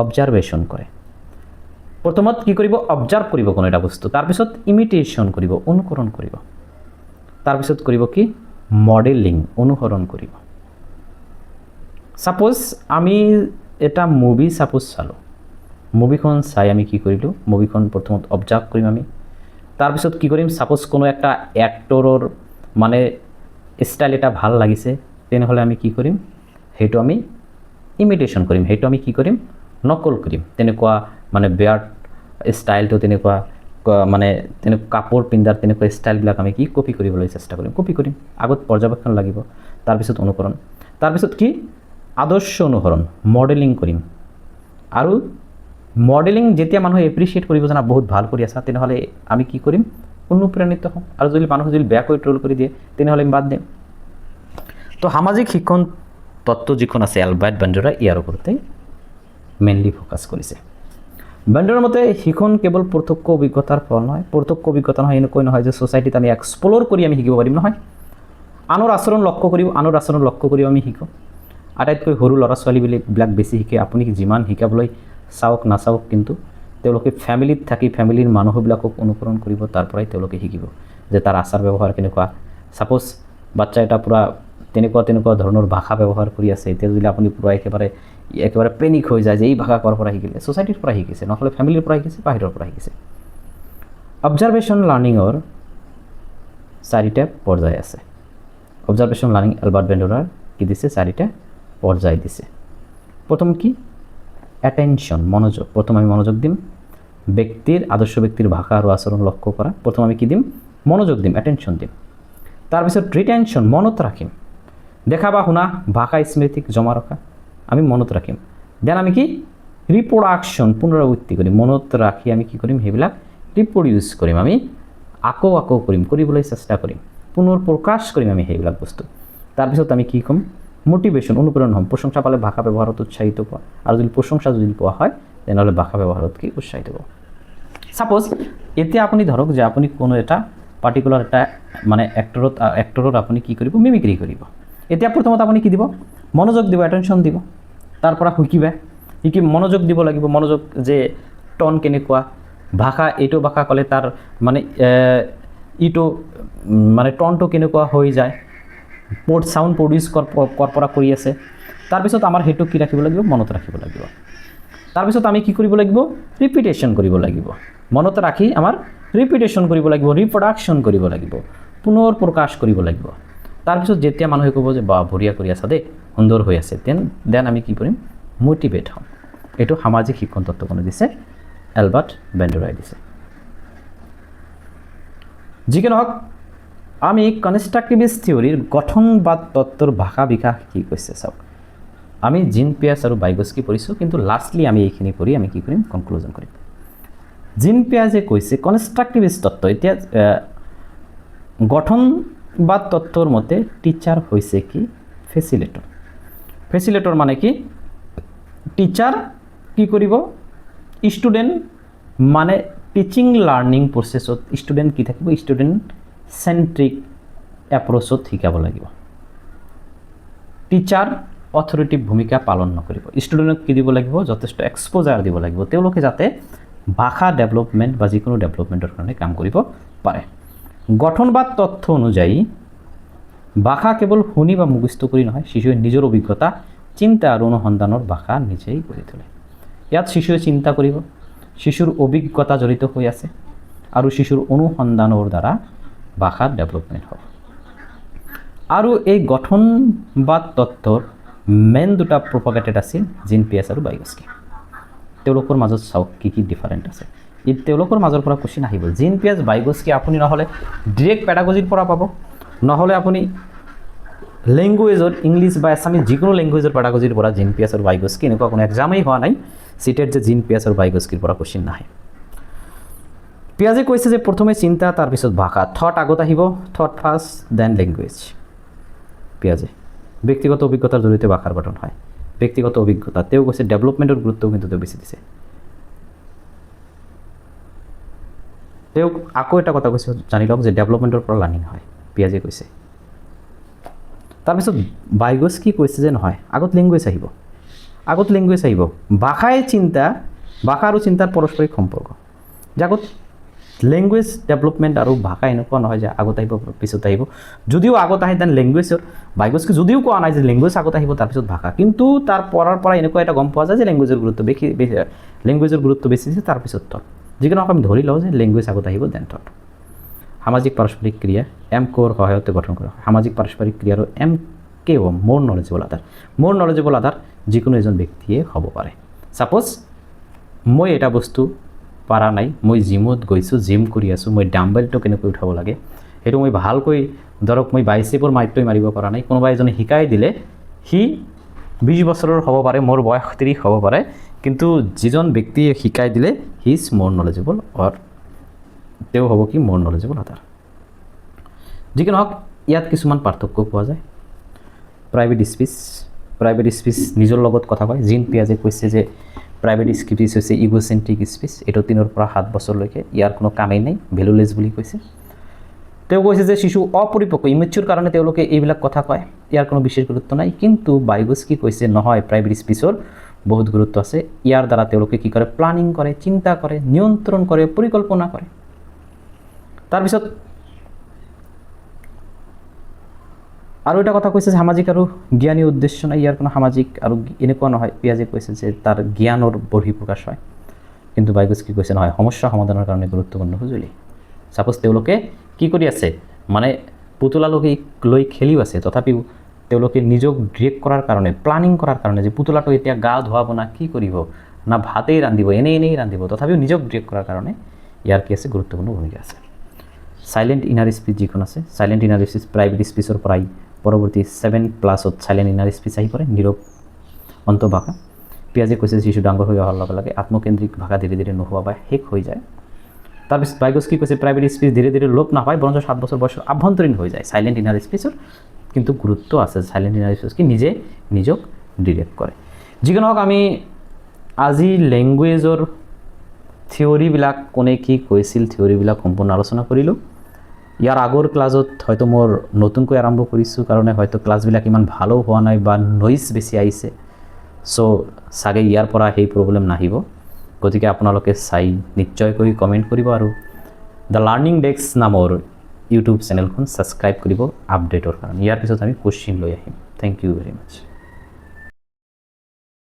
অবজাৰভেশ্যন কৰে। প্ৰথমত কি কৰিব, অবজাৰ্ভ কৰিব কোনো এটা বস্তু, তাৰপিছত ইমিটেশ্যন কৰিব, অনুকৰণ কৰিব, তাৰপিছত কৰিব কি, মডেলিং, অনুসৰণ কৰিব। ছাপ'জ আমি এটা মুভি চালোঁ, মুভিখন চাই আমি কি কৰিলোঁ, মুভিখন প্ৰথমত অবজাৰ্ভ কৰিম আমি, তাৰপিছত কি কৰিম, ছাপ'জ কোনো এটা এক্টৰৰ মানে ষ্টাইল এটা ভাল লাগিছে, তেনেহ'লে আমি কি কৰিম, সেইটো আমি ইমিটেশ্যন কৰিম, সেইটো আমি কি কৰিম, নকল কৰিম। তেনেকুৱা মানে বেয়াৰ্ড ষ্টাইলটো, তেনেকুৱা মানে কাপোৰ পিন্ধাৰ তেনেকুৱা ষ্টাইলবিলাক আমি কি কপি কৰিবলৈ চেষ্টা কৰিম, কপি কৰিম। আগত পৰ্যবেক্ষণ লাগিব, তাৰপিছত অনুকৰণ, তাৰপিছত কি, আদৰ্শ অনুসৰণ, মডেলিং কৰিম। আৰু মডেলিং যেতিয়া মানুহে এপ্ৰিচিয়েট কৰিব জানা, বহুত ভাল কৰি আছা, তেনেহ'লে আমি কি কৰিম, অনুপ্ৰাণিত হ'ম। আৰু যদি মানুহে যদি বেয়াকৈ ট্ৰল কৰি দিয়ে, তেনেহ'লে আমি বাদ দিম। তো সামাজিক শিক্ষণ তত্ত্ব যিখন আছে এলবাৰ্ট বেণ্ডোৰা, ইয়াৰ ওপৰতে মেইনলি ফ'কাছ কৰিছে। বেণ্ডৰৰ মতে শিক্ষণ কেৱল প্ৰত্যক্ষ অভিজ্ঞতাৰ ফল নহয়, প্ৰত্যক্ষ অভিজ্ঞতা নহয় এনেকৈ নহয় যে ছ'চাইটিত আমি এক্সপ্ল'ৰ কৰি আমি শিকিব পাৰিম, নহয়। আনৰ আচৰণ লক্ষ্য কৰিও আমি শিকোঁ। আটাইতকৈ সৰু ল'ৰা ছোৱালীবিলাক বেছি শিকে। আপুনি যিমান শিকাবলৈ চাওক নাচাওক, কিন্তু তেওঁলোকে ফেমিলিত থাকি ফেমিলিৰ মানুহবিলাকক অনুকৰণ কৰিব, তাৰ পৰাই তেওঁলোকে শিকিব যে তাৰ আচাৰ ব্যৱহাৰ কেনেকুৱা। ছাপ'জ বাচ্চা এটা পূৰা তেনেকুৱা ধৰণৰ ভাষা ব্যৱহাৰ কৰি আছে, এতিয়া যদি আপুনি পূৰা একেবাৰে পেনিক হৈ যায় যে এই ভাষা ক'ৰ পৰা শিকিলে, ছ'চাইটিৰ পৰা শিকিছে, নহ'লে ফেমিলিৰ পৰা শিকিছে, বাহিৰৰ পৰা শিকিছে। অবজাৰভেশ্যন লাৰ্ণিঙৰ 4টা পৰ্যায় আছে। অবজাৰভেশ্যন লাৰ্ণিং এলবাৰ্ট বেণ্ডৰাৰ কি দিছে? 4টা পৰ্যায় দিছে। প্ৰথম কি? অ্যাটেনশন, মনোযোগ। প্রথম আমি মনোযোগ দিম। আদর্শ ব্যক্তির ভাষা আর আচরণ লক্ষ্য করা। প্রথম আমি কি দিম? মনোযোগ দিম, অ্যাটেনশন দিম। তাৰপিছত রিটেনশন, মনত রাখিম। দেখা বা শুনা ভাষা স্মৃতিক জমা রাখা, আমি মনত রাখিম। দেন আমি কি? রিপ্রোডাকশন, পুনরাবৃত্তি করিম। মনত রাখি আমি কি কৰিম? সেইবিলাক ৰিপ্ৰডিউস কৰিম, আমি আকৌ কৰিম, কৰিবলৈ চেষ্টা কৰিম, পুনৰ প্ৰকাশ কৰিম আমি সেইবিলাক বস্তু। তাৰপিছত আমি কি ক'ম? মোটিভেশন, অনুপ্রেরণ হম। প্রশংসা পালে ভাষা ব্যবহারত উৎসাহিত পাওয়া, আর যদি প্রশংসা যদি পাওয়া হয় তেনেহ'লে ভাষা ব্যবহারত কি উৎসাহিত পাওয়া। সাপোজ এতিয়া আপুনি ধৰক যে আপুনি কোনো এটা পাৰ্টিকুলাৰ এটা মানে এক্টৰত আপুনি কি কৰিব? মিমিক্ৰি কৰিব। এতিয়া প্ৰথমত আপুনি কি দিব? মনোযোগ দিব, এটেনশ্যন দিব। তাৰপৰা শিকি মনোযোগ দিব লাগিব। মনোযোগ যে টন কেনেকুৱা, ভাষা এইটো ভাষা ক'লে তাৰ মানে ইটো মানে টনটো কেনেকুৱা হৈ যায়, সাউণ্ড প্ৰডিউচ ক'ৰ পৰা কৰি আছে। তাৰপিছত আমাৰ সেইটো কি ৰাখিব লাগিব? মনত ৰাখিব লাগিব। তাৰপিছত আমি কি কৰিব লাগিব? ৰিপিটেশ্যন কৰিব লাগিব। মনত ৰাখি আমাৰ ৰিপিটেশ্যন কৰিব লাগিব, ৰিপ্ৰডাকশ্যন কৰিব লাগিব, পুনৰ প্ৰকাশ কৰিব লাগিব। তাৰপিছত যেতিয়া মানুহে ক'ব যে বা বঢ়িয়া কৰি আছা দেই, সুন্দৰ হৈ আছে, দেন আমি কি কৰিম? মটিভেট হ'ম। এইটো সামাজিক শিক্ষণ তত্ত্ব কোনে দিছে? এলবাৰ্ট বেণ্ডৰাই দিছে। যিকি নহওক, আমি কনষ্ট্ৰাকটিভিষ্ট থিয়ৰীৰ গঠনবাদ তত্ত্বৰ ভাষা বিকাশ কি কৈছে চাওক। আমি জিন পিয়াছ আৰু বাইগস্কি পঢ়িছোঁ, কিন্তু লাষ্টলি আমি এইখিনি কৰি আমি কি কৰিম? কনক্লুজন কৰিম। জিন পিয়াজে কৈছে কনষ্ট্ৰাকটিভিষ্ট তত্ত্ব। এতিয়া গঠনবাদ তত্ত্বৰ মতে টিচাৰ হৈছে কি? ফেচিলেটৰ। ফেচিলেটৰ মানে কি? টিচাৰ কি কৰিব? ষ্টুডেণ্ট মানে টিচিং লাৰ্ণিং প্ৰচেছত ষ্টুডেণ্ট কি থাকিব? ষ্টুডেণ্ট চেণ্ট্ৰিক এপ্ৰ'চত শিকাব লাগিব। টিচাৰ অথৰিটিভ ভূমিকা পালন নকৰিব। ষ্টুডেণ্টক কি দিব লাগিব? যথেষ্ট এক্সপ'জাৰ দিব লাগিব, তেওঁলোকে যাতে ভাষা ডেভেলপমেণ্ট বা যিকোনো ডেভেলপমেণ্টৰ কাৰণে কাম কৰিব পাৰে। গঠনবাদ তথ্য অনুযায়ী ভাষা কেৱল শুনি বা মুখস্থ কৰি নহয়, শিশুৱে নিজৰ অভিজ্ঞতা, চিন্তা আৰু অনুসন্ধানৰ ভাষা নিজেই গঢ়ি তোলে। ইয়াত শিশুৱে চিন্তা কৰিব, শিশুৰ অভিজ্ঞতা জড়িত হৈ আছে, আৰু শিশুৰ অনুসন্ধানৰ দ্বাৰা ভাষাৰ ডেভেলপমেণ্ট হ'ব। আৰু এই গঠনবাদ তত্ত্বৰ মেইন দুটা প্ৰপাগেটেড আছিল, জিন পিয়াছ আৰু বাইগস্কি। তেওঁলোকৰ মাজত চাওক কি কি ডিফাৰেণ্ট আছে। তেওঁলোকৰ মাজৰ পৰা কুৱেশ্যন আহিব। জিন পিয়াছ বাইগস্কি আপুনি নহ'লে ডিৰেক্ট পেডাগজিৰ পৰা পাব, নহ'লে আপুনি লেংগুৱেজৰ ইংলিছ বা এছামিজ যিকোনো লেংগুৱেজৰ পেডাগজিৰ পৰা জিন পিয়াছ আৰু বাইগস্কি এনেকুৱা কোনো এক্সামেই হোৱা নাই চিটেট যে জিন পিয়াছ আৰু বাইগস্কিৰ পৰা কুৱেশ্যন নাহে। পিয়াজে কৈছে যে প্ৰথমে চিন্তা, তাৰপিছত ভাষা, থট আগত আহিব, থট ফাৰ্ষ্ট দেন লেংগুৱেজ। পিয়াজে ব্যক্তিগত অভিজ্ঞতাৰ জৰিয়তে ভাষাৰ গঠন হয়। ব্যক্তিগত অভিজ্ঞতা তেওঁ কৈছে, ডেভেলপমেণ্টৰ গুৰুত্বও কিন্তু তেওঁ বেছি দিছে। তেওঁ আকৌ এটা কথা কৈছে, জানি লওক যে ডেভেলপমেণ্টৰ পৰা লাৰ্ণিং হয়, পিয়াজে কৈছে। তাৰপিছত বাইগস্কি কৈছে যে নহয়, আগত লেংগুৱেজ আহিব। ভাষা আৰু চিন্তাৰ পাৰস্পৰিক সম্পৰ্ক। যে আগত লেংগুৱেজ ডেভেলপমেণ্ট আৰু ভাষা এনেকুৱা নহয় যে আগত আহিব পিছত আহিব। যদিও আগত আহে দেন লেংগুৱেজৰ, বাইগস্কি যদিও কোৱা নাই যে লেংগুৱেজ আগত আহিব তাৰপিছত ভাষা, কিন্তু তাৰ পৰাৰ পৰা এনেকুৱা এটা গম পোৱা যায় যে লেংগুৱেজৰ গুৰুত্ব বেছি দিছে, তাৰপিছত থট। যিকোনো আমি ধৰি লওঁ যে লেংগুৱেজ আগত আহিব দেন থট। সামাজিক পাৰস্পৰিক ক্ৰিয়া MKOৰ সহায়তে গঠন কৰা হয়। সামাজিক পাৰস্পৰিক ক্ৰিয়াৰ MKO মোৰ নলেজেবল আধাৰ যিকোনো এজন ব্যক্তিয়ে হ'ব পাৰে। ছাপ'জ মই এটা বস্তু পাৰা নাই, মই জিমত গৈছোঁ, জিম কৰি আছোঁ, মই ডাম্বেলটো কেনেকৈ উঠাব লাগে সেইটো মই ভালকৈ ধৰক মই বাইচেপৰ মাইটটোৱে মাৰিব পৰা নাই, কোনোবা এজনে শিকাই দিলে, সি 20 বছৰৰ হ'ব পাৰে, মোৰ বয়স 30 হ'ব পাৰে, কিন্তু যিজন ব্যক্তিয়ে শিকাই দিলে হি ইজ মোৰ নলেজেবল, অৰ তেওঁ হ'ব কি? মোৰ নলেজেবল আধাৰ। যিকি নহওক, ইয়াত কিছুমান পাৰ্থক্য পোৱা যায়। প্ৰাইভেট স্পীচ নিজৰ লগত কথা কয়। জিন পিয়াজে কৈছে যে প্ৰাইভেট স্পিচ হৈছে ইগোচেন্ট্ৰিক স্পিচ, এইটো 3 পৰা 7 বছৰলৈকে ইয়াৰ কোনো কামেই নাই, ভেলুলেছ বুলি কৈছে। তেওঁ কৈছে যে শিশু অপৰিপক্ক ইমেচুৰ কাৰণে তেওঁলোকে এইবিলাক কথা কয়, ইয়াৰ কোনো বিশেষ গুৰুত্ব নাই। কিন্তু বাইগস্কি কৈছে নহয়, প্ৰাইভেট স্পিচৰ বহুত গুৰুত্ব আছে, ইয়াৰ দ্বাৰা তেওঁলোকে কি কৰে, প্লানিং কৰে, চিন্তা কৰে, নিয়ন্ত্ৰণ কৰে, পৰিকল্পনা কৰে। তাৰপিছত আৰু এটা কথা কৈছে যে সামাজিক আৰু জ্ঞানী উদ্দেশ্য নাই, ইয়াৰ কোনো সামাজিক আৰু এনেকুৱা নহয়। পিয়াজে কৈছে যে তাৰ জ্ঞানৰ বহিঃপ্ৰকাশ হয়, কিন্তু বাইগস্কি কৈছে নহয়, সমস্যা সমাধানৰ কাৰণে গুৰুত্বপূৰ্ণ সঁজুলি। ছাপোজ তেওঁলোকে কি কৰি আছে, মানে পুতলালৈকে লৈ খেলিও আছে, তথাপিও তেওঁলোকে নিজক ডিৰেক্ট কৰাৰ কাৰণে, প্লানিং কৰাৰ কাৰণে, যে পুতলাটো এতিয়া গা ধুৱাব না কি কৰিব, না ভাতেই ৰান্ধিব, এনেই ৰান্ধিব, তথাপিও নিজক ডিৰেক্ট কৰাৰ কাৰণে ইয়াৰ কি আছে, গুৰুত্বপূৰ্ণ ভূমিকা আছে। সাইলেণ্ট ইনাৰ স্পিচ যিখন আছে, সাইলেণ্ট ইনাৰ স্পিচ প্ৰাইভেট স্পিচৰ পৰাই পৰৱৰ্তী 7+ সাইলেণ্ট ইনাৰ স্পিচ আহি পৰে, নীৰৱ অন্তঃভাষা। পিয়াজে কৈছে শিশু ডাঙৰ হৈ অহাৰ লগে লগে আত্মকেন্দ্ৰিক ভাষা ধীৰে ধীৰে নোহোৱা বা শেষ হৈ যায়। তাৰপিছত বাইগস্কি কৈছে প্ৰাইভেট স্পিচ ধীৰে ধীৰে লোপ নাপায়, বৰঞ্চ 7 বছৰ বয়সৰ আভ্যন্তৰীণ হৈ যায়। সাইলেণ্ট ইনাৰ স্পিচৰ কিন্তু গুৰুত্ব আছে, সাইলেণ্ট ইনাৰ স্পিচ কি নিজে নিজক ডিৰেক্ট কৰে। যিকোনো হওক, আমি আজি লেংগুৱেজৰ থিয়ৰিবিলাক কোনে কি কৈছিল, থিয়ৰিবিলাক সম্পূৰ্ণ আলোচনা কৰিলোঁ। ইয়াৰ আগৰ ক্লাছত হয়তো মোৰ নতুনকৈ আৰম্ভ কৰিছোঁ কাৰণে হয়তো ক্লাছবিলাক ইমান ভালো হোৱা নাই বা নইজ বেছি আহিছে, চ' চাগে ইয়াৰ পৰা সেই প্ৰব্লেম নাহিব। গতিকে আপোনালোকে চাই নিশ্চয়কৈ কমেণ্ট কৰিব আৰু দ্য লাৰ্ণিং ডেস্ক নামৰ ইউটিউব চেনেলখন ছাবস্ক্ৰাইব কৰিব আপডেটৰ কাৰণে। ইয়াৰ পিছত আমি কুৱেশ্যন লৈ আহিম। Thank you very much.